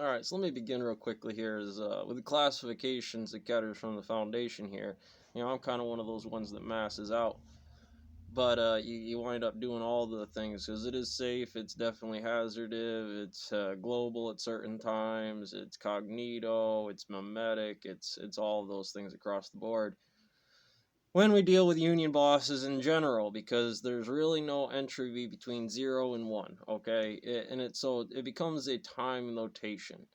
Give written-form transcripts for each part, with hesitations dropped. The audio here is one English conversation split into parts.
Alright, so let me begin real quickly here. With the classifications that gathers from the foundation here, I'm kind of one of those ones that masses out. But you wind up doing all the things because it is safe, it's definitely hazardous, it's global at certain times, it's cognito, it's mimetic, it's all of those things across the board when we deal with union bosses in general, because there's really no entry between 0 and 1, okay? So it becomes a time notation,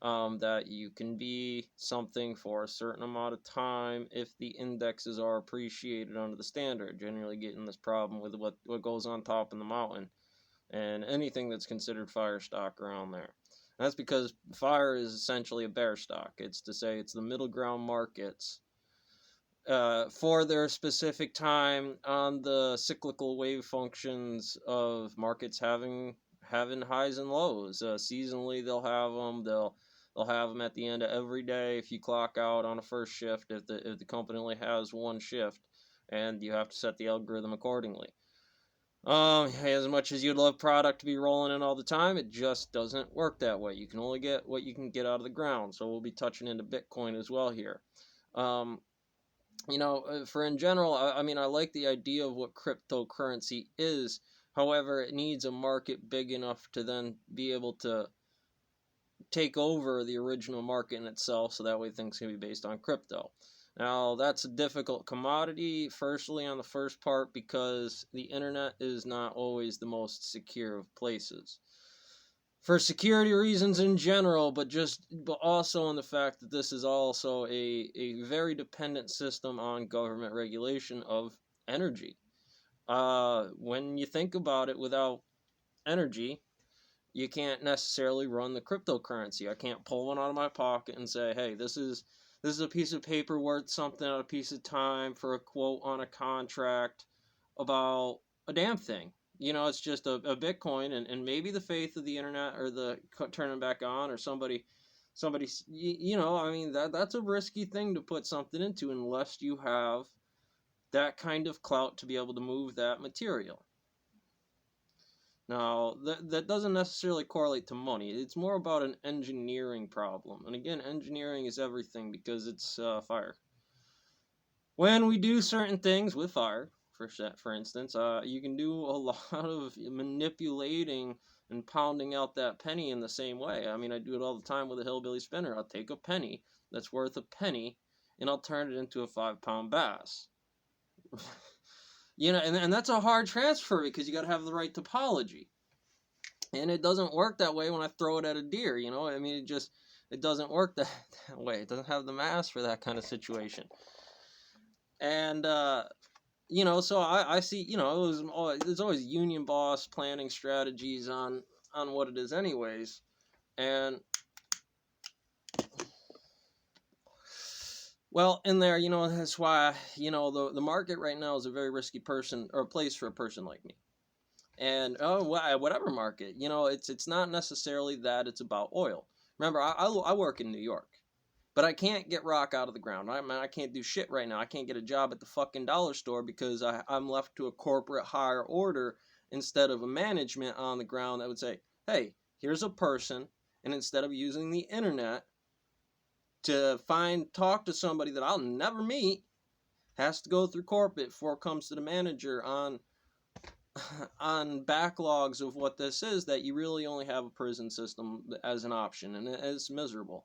that you can be something for a certain amount of time if the indexes are appreciated under the standard, generally getting this problem with what goes on top of the mountain and anything that's considered fire stock around there. And that's because fire is essentially a bear stock. It's to say it's the middle ground markets for their specific time on the cyclical wave functions of markets having highs and lows. Seasonally, they'll have them. They'll have them at the end of every day if you clock out on a first shift. If the company only has one shift, and you have to set the algorithm accordingly. As much as you'd love product to be rolling in all the time, it just doesn't work that way. You can only get what you can get out of the ground. So we'll be touching into Bitcoin as well here. For in general, I mean, I like the idea of what cryptocurrency is. However, it needs a market big enough to then be able to take over the original market in itself, so that way things can be based on crypto. Now, that's a difficult commodity, firstly, on the first part, because the internet is not always the most secure of places. For security reasons in general, but also on the fact that this is also a very dependent system on government regulation of energy. When you think about it, without energy, you can't necessarily run the cryptocurrency. I can't pull one out of my pocket and say, hey, this is a piece of paper worth something at a piece of time for a quote on a contract about a damn thing. It's just a Bitcoin and maybe the faith of the internet or the turning back on or somebody, I mean, that's a risky thing to put something into unless you have that kind of clout to be able to move that material. Now, that doesn't necessarily correlate to money. It's more about an engineering problem. And again, engineering is everything because it's fire. When we do certain things with fire, for instance, you can do a lot of manipulating and pounding out that penny in the same way. I mean, I do it all the time with a hillbilly spinner. I'll take a penny that's worth a penny, and I'll turn it into a 5-pound bass. And that's a hard transfer because you got to have the right topology. And it doesn't work that way when I throw it at a deer, I mean, it doesn't work that way. It doesn't have the mass for that kind of situation. And, so I see, there's always union boss planning strategies on what it is anyways. And, well, in there, that's why, the market right now is a very risky place for a person like me. And whatever market, it's not necessarily that it's about oil. Remember, I work in New York, but I can't get rock out of the ground. I can't do shit right now. I can't get a job at the fucking dollar store because I'm left to a corporate higher order instead of a management on the ground that would say, hey, here's a person, and instead of using the internet to talk to somebody that I'll never meet, has to go through corporate before it comes to the manager on backlogs of what this is, that you really only have a prison system as an option, and it's miserable.